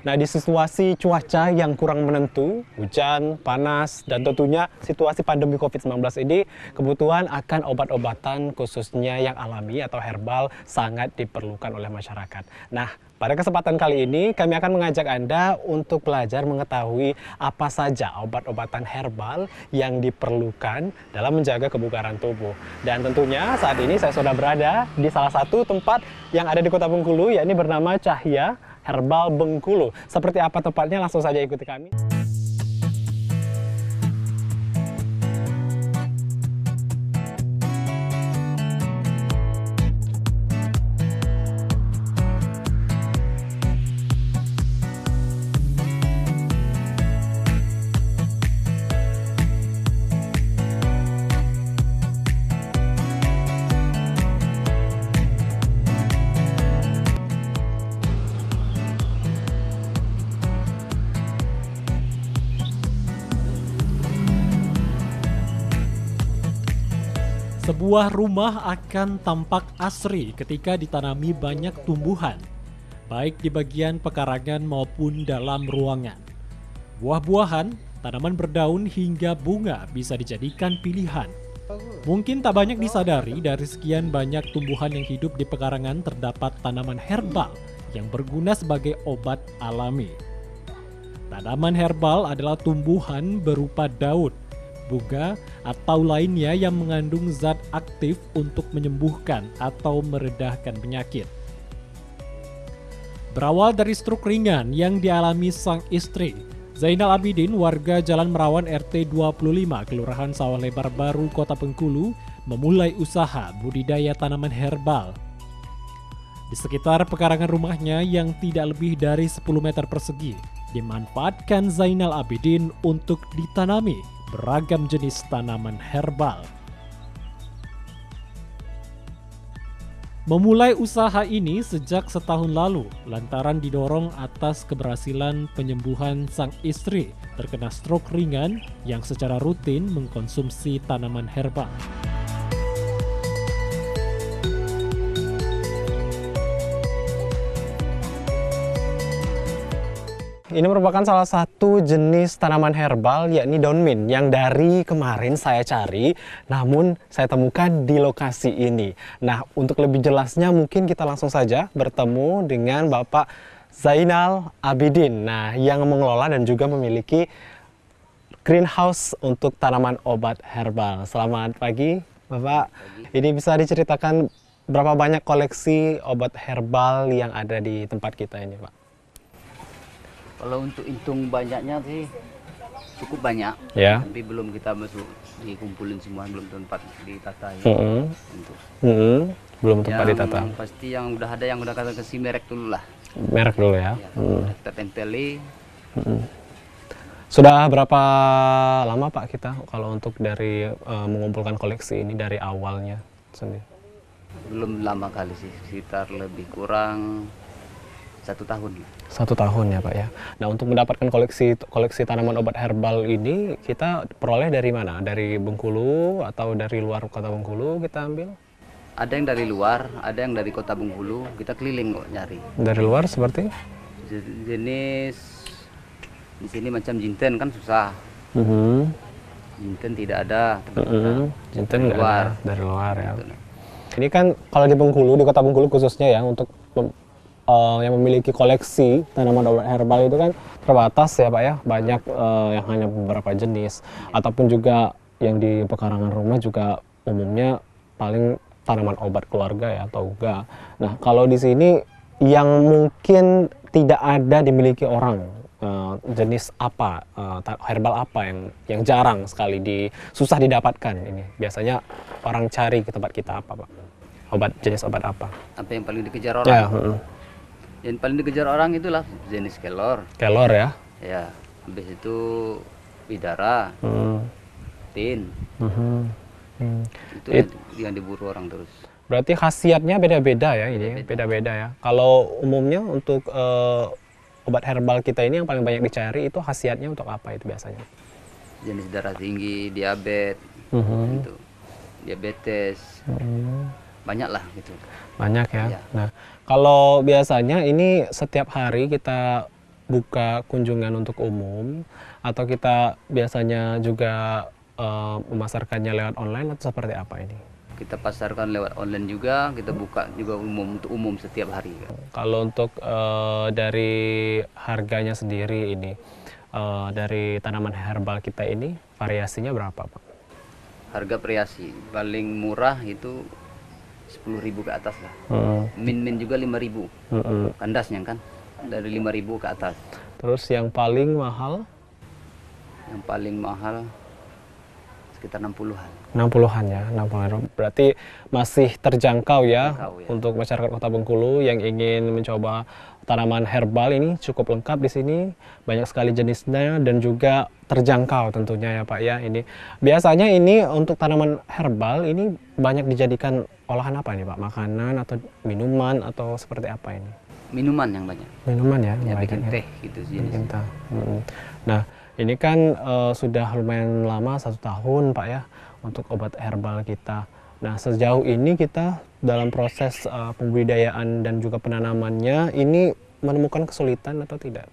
Nah, di situasi cuaca yang kurang menentu, hujan, panas, dan tentunya situasi pandemi COVID-19 ini, kebutuhan akan obat-obatan khususnya yang alami atau herbal sangat diperlukan oleh masyarakat. Nah, pada kesempatan kali ini kami akan mengajak Anda untuk belajar mengetahui apa saja obat-obatan herbal yang diperlukan dalam menjaga kebugaran tubuh. Dan tentunya saat ini saya sudah berada di salah satu tempat yang ada di Kota Bengkulu, yakni bernama Cahya Herbal Bengkulu. Seperti apa tepatnya, langsung saja ikuti kami. Sebuah rumah akan tampak asri ketika ditanami banyak tumbuhan, baik di bagian pekarangan maupun dalam ruangan. Buah-buahan, tanaman berdaun hingga bunga bisa dijadikan pilihan. Mungkin tak banyak disadari dari sekian banyak tumbuhan yang hidup di pekarangan terdapat tanaman herbal yang berguna sebagai obat alami. Tanaman herbal adalah tumbuhan berupa daun, bunga, atau lainnya yang mengandung zat aktif untuk menyembuhkan atau meredahkan penyakit. Berawal dari stroke ringan yang dialami sang istri, Zainal Abidin, warga Jalan Merawan RT 25, Kelurahan Sawah Lebar Baru, Kota Bengkulu, memulai usaha budidaya tanaman herbal. Di sekitar pekarangan rumahnya yang tidak lebih dari 10 meter persegi, dimanfaatkan Zainal Abidin untuk ditanami beragam jenis tanaman herbal. Memulai usaha ini sejak setahun lalu lantaran didorong atas keberhasilan penyembuhan sang istri terkena stroke ringan yang secara rutin mengkonsumsi tanaman herbal. Ini merupakan salah satu jenis tanaman herbal, yakni daun mint, yang dari kemarin saya cari, namun saya temukan di lokasi ini. Nah, untuk lebih jelasnya mungkin kita langsung saja bertemu dengan Bapak Zainal Abidin, nah, yang mengelola dan juga memiliki greenhouse untuk tanaman obat herbal. Selamat pagi, Bapak. Ini bisa diceritakan berapa banyak koleksi obat herbal yang ada di tempat kita ini, Pak? Kalau untuk hitung banyaknya sih cukup banyak, ya. Tapi belum kita masuk dikumpulin semua, belum tempat ditata. Untuk belum tempat ditata. Pasti yang udah ada, yang udah kata kasih merek dulu lah. Merek dulu ya. Kita tempeli. Sudah berapa lama Pak kita kalau untuk dari mengumpulkan koleksi ini dari awalnya sendiri? Belum lama kali sih, sekitar lebih kurang 1 tahun. 1 tahun ya Pak ya. Nah, untuk mendapatkan koleksi tanaman obat herbal ini kita peroleh dari mana? Dari Bengkulu atau dari luar Kota Bengkulu kita ambil? Ada yang dari luar, ada yang dari Kota Bengkulu. Kita keliling kok nyari. Dari luar seperti? Jenis di sini macam jinten kan susah. Jinten tidak ada. Jinten nggak ada dari luar ya. Ini kan kalau di Bengkulu, di Kota Bengkulu khususnya ya, untuk yang memiliki koleksi tanaman obat herbal itu kan terbatas ya Pak ya, banyak yang hanya beberapa jenis, ataupun juga yang di pekarangan rumah juga umumnya paling tanaman obat keluarga ya atau enggak. Nah, kalau di sini yang mungkin tidak ada dimiliki orang, jenis apa, herbal apa yang jarang sekali susah didapatkan ini, biasanya orang cari ke tempat kita apa Pak? Jenis obat apa? Apa yang paling dikejar orang? Ya, yang paling dikejar orang itulah jenis kelor. Kelor ya? Ya, habis itu bidara, tin. Itu yang diburu orang terus. Berarti khasiatnya beda-beda ya ini, beda-beda ya. Kalau umumnya untuk obat herbal kita ini yang paling banyak dicari itu khasiatnya untuk apa itu biasanya? Jenis darah tinggi, diabetes, diabetes. Banyak lah gitu. Banyak ya. Nah, kalau biasanya ini setiap hari kita buka kunjungan untuk umum, atau kita biasanya juga memasarkannya lewat online atau seperti apa ini? Kita pasarkan lewat online juga, kita buka juga untuk umum setiap hari. Kalau untuk dari harganya sendiri ini, dari tanaman herbal kita ini variasinya berapa, Pak? Harga variasi paling murah itu 10.000 ke atas lah. Min juga 5.000. Kandasnya kan dari 5.000 ke atas. Terus yang paling mahal? Yang paling mahal sekitar 60-an. 60-an ya, 60-an. Berarti masih terjangkau ya, Terjangkau, ya untuk masyarakat Kota Bengkulu yang ingin mencoba tanaman herbal ini cukup lengkap di sini, banyak sekali jenisnya dan juga terjangkau tentunya ya Pak ya. Ini biasanya ini untuk tanaman herbal ini banyak dijadikan olahan apa ini Pak? Makanan atau minuman atau seperti apa ini? Minuman yang banyak. Minuman ya, Ya, banyak bikin ya. teh gitu sih. Bikin teh. Nah, ini kan sudah lumayan lama 1 tahun Pak ya untuk obat herbal kita. Nah, sejauh ini kita dalam proses pembudidayaan dan juga penanamannya ini menemukan kesulitan atau tidak?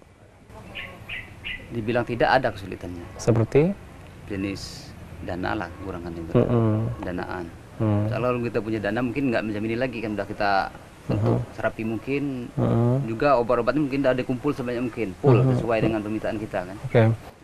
Dibilang tidak ada kesulitannya. Seperti? Jenis dana lah kurang kan itu. Danaan. Kalau kita punya dana mungkin nggak bisa ini lagi kan udah kita bentuk serapi mungkin. Juga obat-obatnya mungkin udah dikumpul sebanyak mungkin. Full sesuai dengan permintaan kita kan. Oke.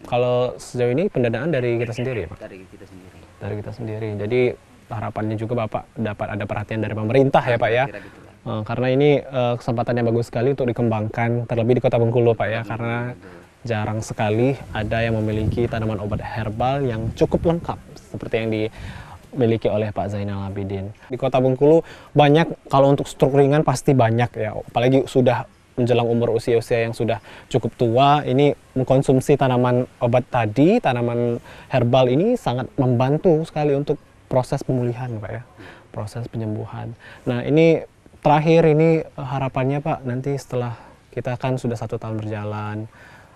Kalau sejauh ini pendanaan dari kita sendiri ya Pak? Dari kita sendiri. Dari kita sendiri. Jadi harapannya juga Bapak dapat ada perhatian dari pemerintah ya Pak ya. Kira-kira gitu lah. Karena ini kesempatan yang bagus sekali untuk dikembangkan terlebih di Kota Bengkulu Pak ya, karena jarang sekali ada yang memiliki tanaman obat herbal yang cukup lengkap seperti yang dimiliki oleh Pak Zainal Abidin. Di Kota Bengkulu banyak, kalau untuk stroke ringan pasti banyak ya, apalagi sudah menjelang umur usia-usia yang sudah cukup tua, ini mengkonsumsi tanaman obat tadi, tanaman herbal ini sangat membantu sekali untuk proses pemulihan Pak ya, proses penyembuhan. Nah ini terakhir ini harapannya Pak, nanti setelah kita kan sudah 1 tahun berjalan,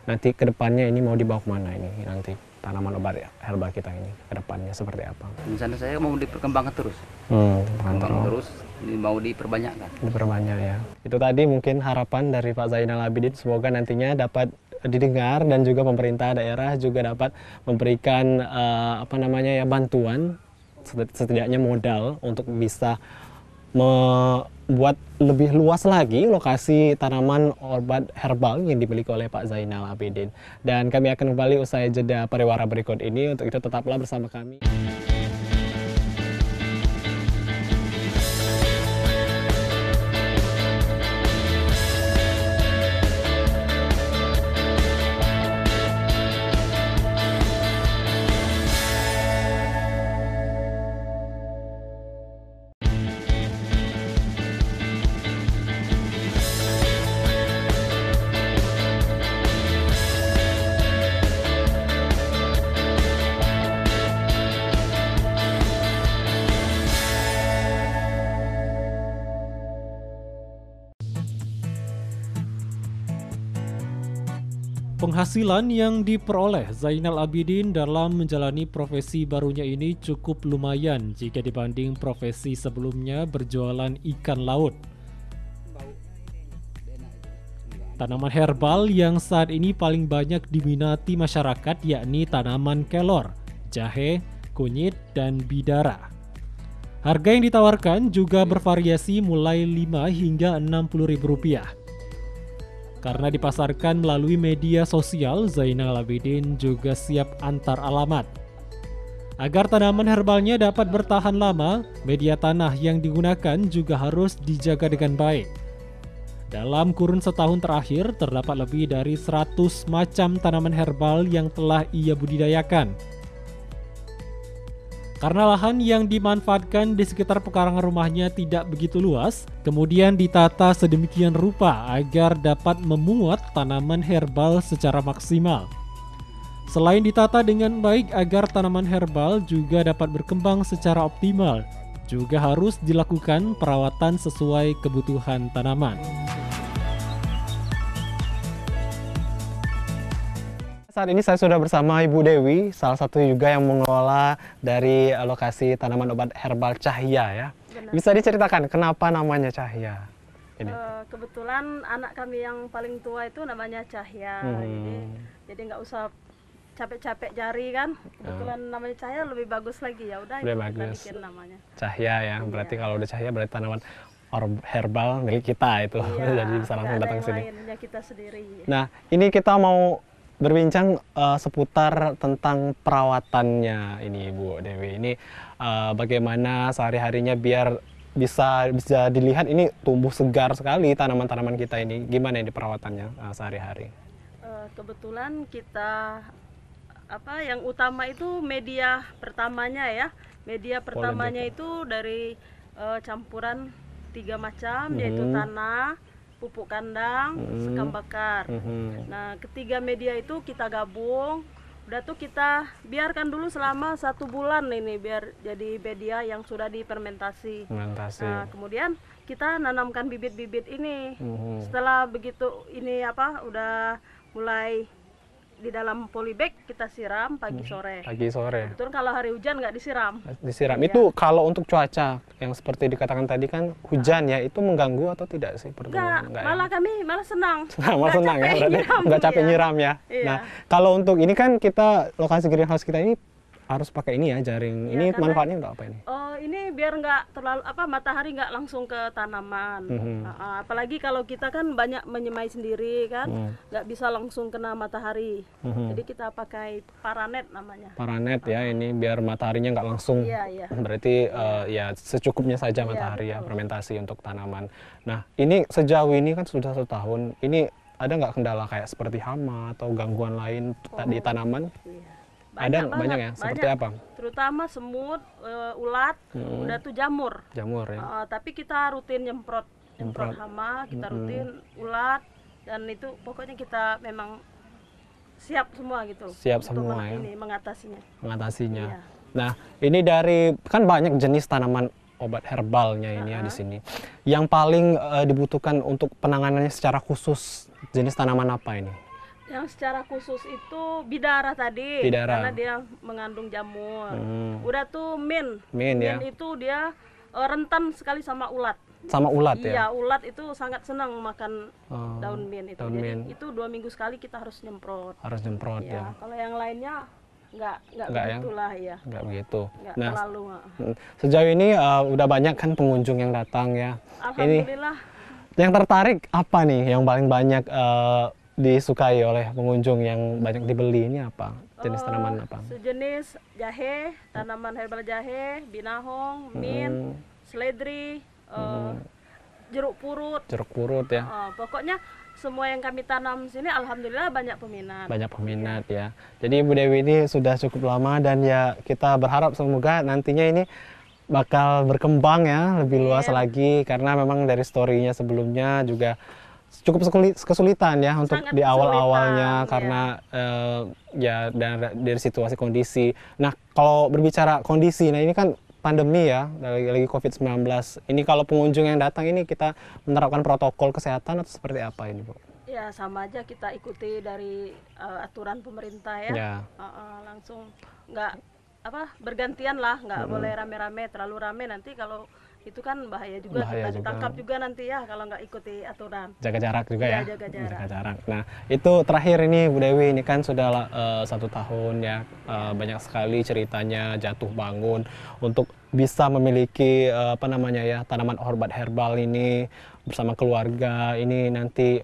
nanti ke depannya ini mau dibawa kemana ini nanti tanaman obat herbal kita ini ke depannya seperti apa? Misalnya saya mau diperkembangkan terus. Kembang Terus mau diperbanyakkan. Diperbanyak ya. Itu tadi mungkin harapan dari Pak Zainal Abidin, semoga nantinya dapat didengar dan juga pemerintah daerah juga dapat memberikan bantuan, setidaknya modal untuk bisa membuat lebih luas lagi lokasi tanaman obat herbal yang dimiliki oleh Pak Zainal Abidin. Dan kami akan kembali usai jeda pariwara berikut ini, untuk itu tetaplah bersama kami. Penghasilan yang diperoleh Zainal Abidin dalam menjalani profesi barunya ini cukup lumayan jika dibanding profesi sebelumnya berjualan ikan laut. Tanaman herbal yang saat ini paling banyak diminati masyarakat yakni tanaman kelor, jahe, kunyit, dan bidara. Harga yang ditawarkan juga bervariasi mulai 5 hingga 60 ribu rupiah. Karena dipasarkan melalui media sosial, Zainal Abidin juga siap antar alamat. Agar tanaman herbalnya dapat bertahan lama, media tanah yang digunakan juga harus dijaga dengan baik. Dalam kurun setahun terakhir, terdapat lebih dari 100 macam tanaman herbal yang telah ia budidayakan. Karena lahan yang dimanfaatkan di sekitar pekarangan rumahnya tidak begitu luas, kemudian ditata sedemikian rupa agar dapat memuat tanaman herbal secara maksimal. Selain ditata dengan baik agar tanaman herbal juga dapat berkembang secara optimal, juga harus dilakukan perawatan sesuai kebutuhan tanaman. Saat ini saya sudah bersama Ibu Dewi, salah satu juga yang mengelola dari lokasi tanaman obat herbal Cahya ya. Benar. Bisa diceritakan kenapa namanya Cahya? ini? Kebetulan anak kami yang paling tua itu namanya Cahya. Jadi nggak usah capek-capek jari kan. Kebetulan namanya Cahya lebih bagus lagi, ya udah Lebih kita bagus. bikin namanya. Cahya ya, berarti kalau udah Cahya berarti tanaman herbal milik kita itu. Iya, Jadi bisa langsung nggak ada datang yang sini. lain, punya kita sendiri. Nah, ini kita mau berbincang seputar tentang perawatannya ini Bu Dewi. Ini bagaimana sehari-harinya biar bisa dilihat ini tumbuh segar sekali tanaman-tanaman kita ini. Gimana ini perawatannya sehari-hari? Kebetulan kita yang utama itu media pertamanya ya. Media pertamanya itu dari campuran 3 macam, yaitu tanah, pupuk kandang, sekam bakar. Nah, ketiga media itu kita gabung. Udah tuh kita biarkan dulu selama 1 bulan ini biar jadi media yang sudah difermentasi. Nah, kemudian kita nanamkan bibit-bibit ini. Setelah begitu ini udah mulai di dalam polybag, kita siram pagi sore. Pagi sore. Betul, kalau hari hujan nggak disiram. Disiram. Iya. Itu kalau untuk cuaca yang seperti dikatakan tadi kan hujan ya, itu mengganggu atau tidak sih? Enggak, ya? malah kami malah senang. Malah senang ya, berarti nggak capek nyiram ya. Iya. Nah, kalau untuk ini kan kita lokasi greenhouse kita ini harus pakai ini ya, jaring. Iya, Ini karena- manfaatnya untuk apa ini? Ini biar nggak terlalu matahari nggak langsung ke tanaman. Apalagi kalau kita kan banyak menyemai sendiri kan, nggak bisa langsung kena matahari. Jadi kita pakai paranet namanya. Paranet ya, ini biar mataharinya nggak langsung. Iya, iya. Berarti ya secukupnya saja Iya, matahari ya, betul. fermentasi untuk tanaman. Nah, ini sejauh ini kan sudah 1 tahun. Ini ada nggak kendala kayak seperti hama atau gangguan lain di tanaman? Iya. Ada banyak ya? Seperti apa? Terutama semut, ulat, udah tuh jamur. Jamur ya. Tapi kita rutin nyemprot hama, kita rutin ulat, dan itu pokoknya kita memang siap semua gitu. Siap untuk semua ya. mengatasinya. Mengatasinya. Iya. Nah, ini dari kan banyak jenis tanaman obat herbalnya ini ya di sini. Yang paling dibutuhkan untuk penanganannya secara khusus jenis tanaman apa ini? Yang secara khusus itu bidara tadi, Bidara. karena dia mengandung jamur. Udah tuh Mint ya. itu dia rentan sekali sama ulat. Sama ulat ya. Iya, ulat itu sangat senang makan daun mint itu. daun Jadi mint. itu 2 minggu sekali kita harus nyemprot. Harus nyemprot ya. Kalau yang lainnya nggak Nggak ya? begitulah ya. Nggak begitu. Nggak Nah, terlalu. sejauh ini udah banyak kan pengunjung yang datang ya. Ini Alhamdulillah. yang tertarik apa nih yang paling banyak disukai oleh pengunjung yang banyak dibeli ini apa? Jenis tanaman apa? Sejenis jahe, tanaman herbal jahe, binahong, mint, seledri, jeruk purut. Jeruk purut ya. Pokoknya semua yang kami tanam sini alhamdulillah banyak peminat. Banyak peminat ya. Jadi Ibu Dewi ini sudah cukup lama dan ya kita berharap semoga nantinya ini bakal berkembang ya lebih luas lagi karena memang dari story-nya sebelumnya juga cukup kesulitan ya untuk Sangat di awal-awalnya kesulitan, karena ya dari situasi kondisi. Nah, kalau berbicara kondisi, nah ini kan pandemi ya, lagi COVID-19. Ini kalau pengunjung yang datang ini kita menerapkan protokol kesehatan atau seperti apa ini, Bu? Ya sama aja kita ikuti dari aturan pemerintah ya. Ya. Langsung nggak bergantian lah, nggak boleh rame-rame, terlalu rame nanti kalau itu kan bahaya juga, Bahaya kita juga. ditangkap juga nanti ya kalau nggak ikuti aturan. Jaga jarak juga Iya, ya? jaga jarak. Jaga jarak. Nah, itu terakhir ini Bu Dewi, ini kan sudah 1 tahun ya, banyak sekali ceritanya jatuh bangun untuk bisa memiliki tanaman obat herbal ini bersama keluarga. Ini nanti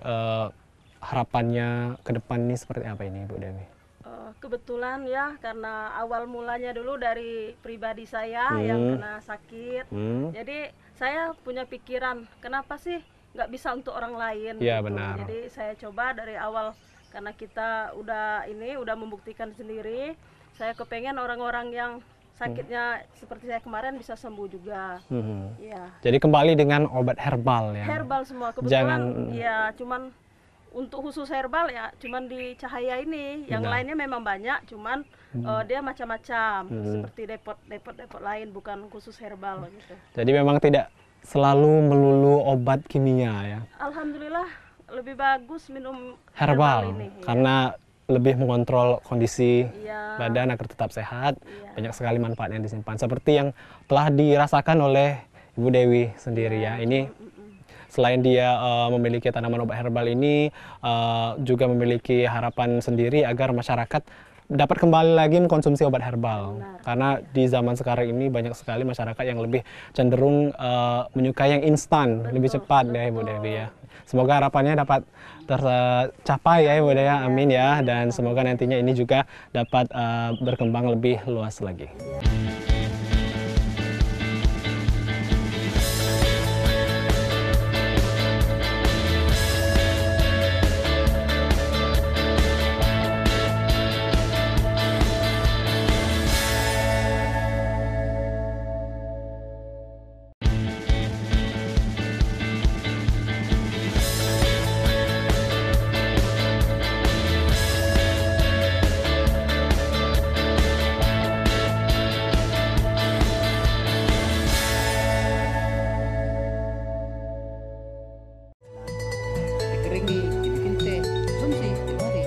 harapannya ke depan ini seperti apa ini Bu Dewi? Kebetulan ya karena awal mulanya dulu dari pribadi saya yang kena sakit. Jadi saya punya pikiran kenapa sih nggak bisa untuk orang lain. Iya, gitu. benar. Jadi saya coba dari awal karena kita udah membuktikan sendiri. Saya kepengen orang-orang yang sakitnya seperti saya kemarin bisa sembuh juga. Iya. Jadi kembali dengan obat herbal ya? Herbal semua kebetulan. Ya cuman untuk khusus herbal ya cuman di Cahaya ini, yang lainnya memang banyak, cuman dia macam-macam seperti depot lain, bukan khusus herbal gitu. Jadi memang tidak selalu melulu obat kimia ya? Alhamdulillah lebih bagus minum Herbal, ini. karena lebih mengontrol kondisi Iya. badan agar tetap sehat. Iya. Banyak sekali manfaat yang disimpan. Seperti yang telah dirasakan oleh Ibu Dewi sendiri ya. Ini selain dia memiliki tanaman obat herbal ini, juga memiliki harapan sendiri agar masyarakat dapat kembali lagi mengkonsumsi obat herbal. Karena di zaman sekarang ini banyak sekali masyarakat yang lebih cenderung menyukai yang instan, lebih cepat ya Ibu Devi ya. Semoga harapannya dapat tercapai ya Ibu Devi ya, amin ya. Dan semoga nantinya ini juga dapat berkembang lebih luas lagi.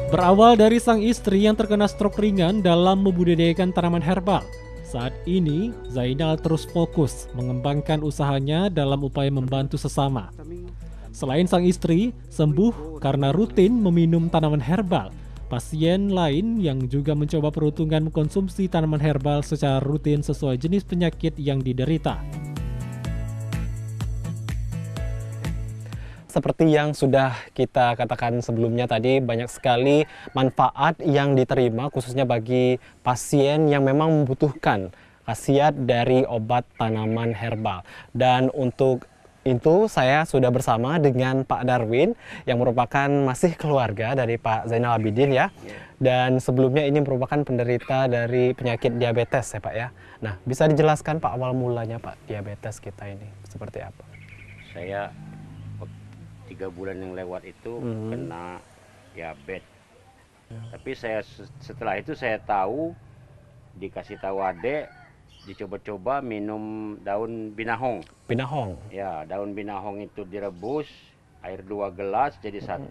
Berawal dari sang istri yang terkena stroke ringan dalam membudidayakan tanaman herbal, saat ini Zainal terus fokus mengembangkan usahanya dalam upaya membantu sesama. Selain sang istri sembuh karena rutin meminum tanaman herbal, pasien lain yang juga mencoba peruntungan mengkonsumsi tanaman herbal secara rutin sesuai jenis penyakit yang diderita. Seperti yang sudah kita katakan sebelumnya tadi, banyak sekali manfaat yang diterima khususnya bagi pasien yang memang membutuhkan khasiat dari obat tanaman herbal. Dan untuk itu saya sudah bersama dengan Pak Darwin yang merupakan masih keluarga dari Pak Zainal Abidin ya. Dan sebelumnya ini merupakan penderita dari penyakit diabetes ya Pak ya. Nah, bisa dijelaskan Pak awal mulanya Pak diabetes kita ini seperti apa? Saya 3 bulan yang lewat itu kena diabetes. Tapi saya setelah itu saya tahu, dikasih tahu adek, dicoba-coba minum daun binahong. Binahong? Ya, daun binahong itu direbus, air 2 gelas jadi 1.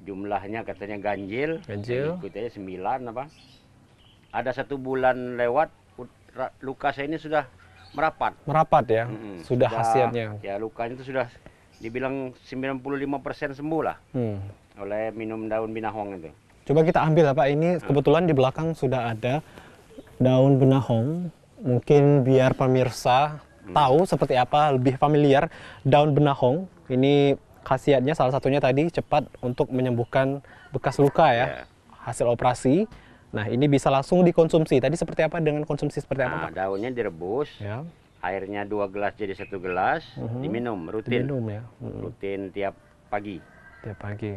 Jumlahnya katanya ganjil. Ikut aja 9 apa. Ada 1 bulan lewat, luka saya ini sudah merapat. Merapat ya? Sudah khasiatnya? Ya, lukanya itu sudah dibilang 95% sembuh lah oleh minum daun binahong itu. Coba kita ambil Pak, ini kebetulan di belakang sudah ada daun binahong. Mungkin biar pemirsa tahu seperti apa, lebih familiar daun binahong. Ini khasiatnya salah satunya tadi cepat untuk menyembuhkan bekas luka ya, hasil operasi. Nah ini bisa langsung dikonsumsi. Tadi seperti apa dengan konsumsi seperti apa Pak? Daunnya direbus. Ya. Airnya 2 gelas jadi 1 gelas, diminum rutin. Diminum ya. Rutin tiap pagi. Tiap pagi.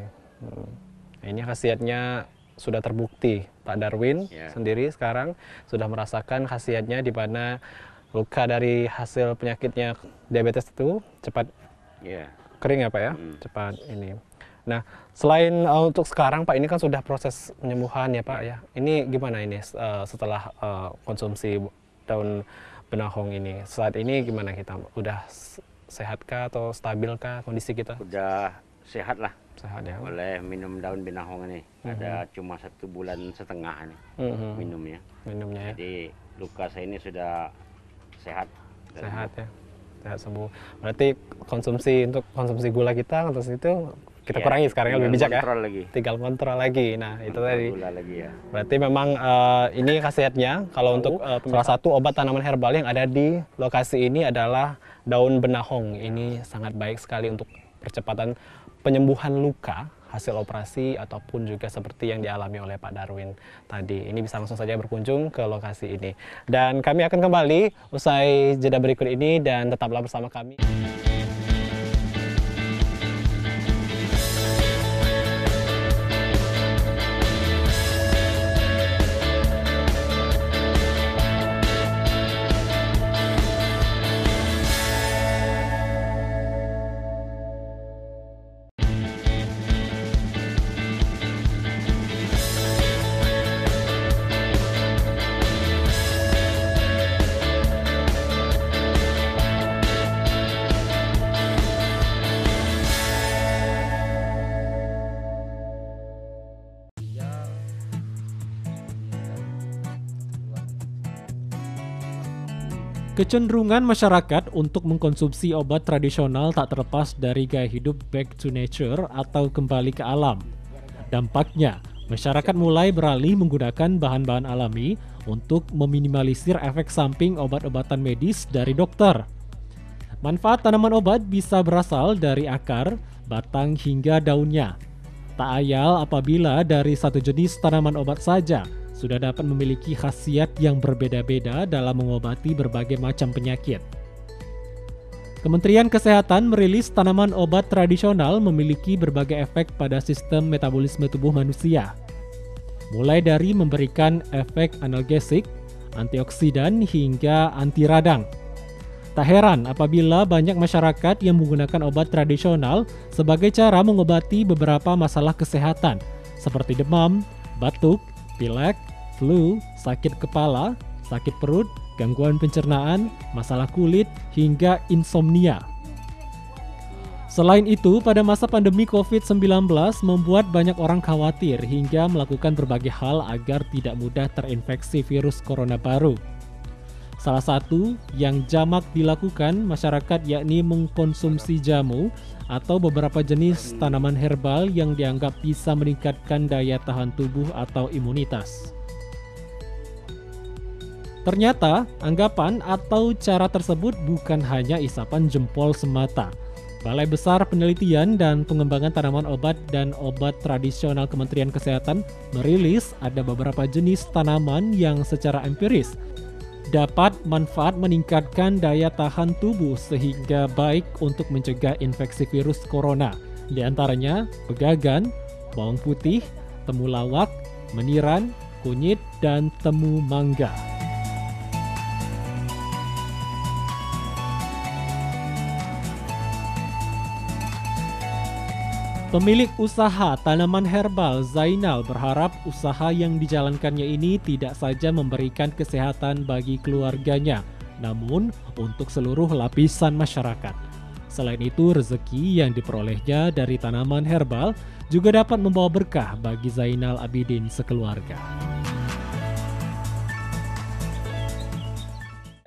Ini khasiatnya sudah terbukti. Pak Darwin sendiri sekarang sudah merasakan khasiatnya di mana luka dari hasil penyakitnya diabetes itu cepat kering ya Pak ya, cepat ini. Nah, selain untuk sekarang Pak, ini kan sudah proses penyembuhan ya Pak ya. Ini gimana ini setelah konsumsi daun binahong ini? Saat ini gimana kita? Udah sehatkah atau stabilkah kondisi kita? Udah sehat lah. Sehat ya. Oleh minum daun binahong ini. Ada cuma 1 bulan setengah nih minumnya. Minumnya ya. Jadi luka saya ini sudah sehat. Sehat ya. Sehat sembuh. Berarti konsumsi gula kita konsumsi itu kita kurangi sekarang lebih bijak ya. Tinggal kontrol lagi. Nah, itu tadi. Berarti memang ini khasiatnya kalau untuk salah satu obat tanaman herbal yang ada di lokasi ini adalah daun binahong. Ini sangat baik sekali untuk percepatan penyembuhan luka hasil operasi ataupun juga seperti yang dialami oleh Pak Darwin tadi. Ini bisa langsung saja berkunjung ke lokasi ini. Dan kami akan kembali usai jeda berikut ini dan tetaplah bersama kami. Kecenderungan masyarakat untuk mengkonsumsi obat tradisional tak terlepas dari gaya hidup back to nature atau kembali ke alam. Dampaknya, masyarakat mulai beralih menggunakan bahan-bahan alami untuk meminimalisir efek samping obat-obatan medis dari dokter. Manfaat tanaman obat bisa berasal dari akar, batang hingga daunnya. Tak ayal apabila dari satu jenis tanaman obat saja sudah dapat memiliki khasiat yang berbeda-beda dalam mengobati berbagai macam penyakit. Kementerian Kesehatan merilis tanaman obat tradisional memiliki berbagai efek pada sistem metabolisme tubuh manusia. Mulai dari memberikan efek analgesik, antioksidan hingga anti radang. Tak heran apabila banyak masyarakat yang menggunakan obat tradisional sebagai cara mengobati beberapa masalah kesehatan seperti demam, batuk, pilek, flu, sakit kepala, sakit perut, gangguan pencernaan, masalah kulit, hingga insomnia. Selain itu, pada masa pandemi COVID-19 membuat banyak orang khawatir hingga melakukan berbagai hal agar tidak mudah terinfeksi virus corona baru. Salah satu yang jamak dilakukan masyarakat yakni mengkonsumsi jamu atau beberapa jenis tanaman herbal yang dianggap bisa meningkatkan daya tahan tubuh atau imunitas. Ternyata, anggapan atau cara tersebut bukan hanya isapan jempol semata. Balai Besar Penelitian dan Pengembangan Tanaman Obat dan Obat Tradisional Kementerian Kesehatan merilis ada beberapa jenis tanaman yang secara empiris dapat manfaat meningkatkan daya tahan tubuh sehingga baik untuk mencegah infeksi virus corona. Di antaranya pegagan, bawang putih, temulawak, meniran, kunyit, dan temu mangga. Pemilik usaha tanaman herbal Zainal berharap usaha yang dijalankannya ini tidak saja memberikan kesehatan bagi keluarganya, namun untuk seluruh lapisan masyarakat. Selain itu, rezeki yang diperolehnya dari tanaman herbal juga dapat membawa berkah bagi Zainal Abidin sekeluarga.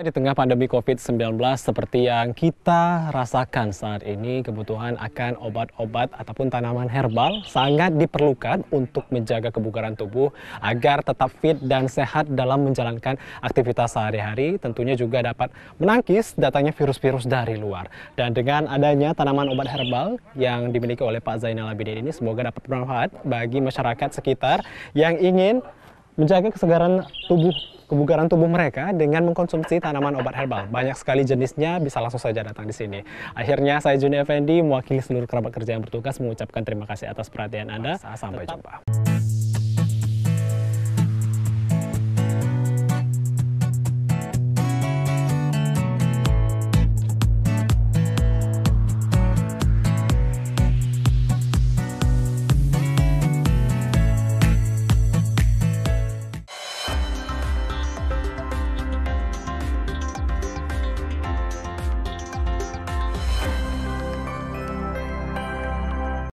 Di tengah pandemi COVID-19 seperti yang kita rasakan saat ini, kebutuhan akan obat-obat ataupun tanaman herbal sangat diperlukan untuk menjaga kebugaran tubuh agar tetap fit dan sehat dalam menjalankan aktivitas sehari-hari. Tentunya juga dapat menangkis datangnya virus-virus dari luar. Dan dengan adanya tanaman obat herbal yang dimiliki oleh Pak Zainal Abidin ini, semoga dapat bermanfaat bagi masyarakat sekitar yang ingin menjaga kebugaran tubuh mereka dengan mengkonsumsi tanaman obat herbal. Banyak sekali jenisnya, bisa langsung saja datang di sini. Akhirnya saya Juni Effendi mewakili seluruh kerabat kerja yang bertugas mengucapkan terima kasih atas perhatian Anda. Sampai jumpa.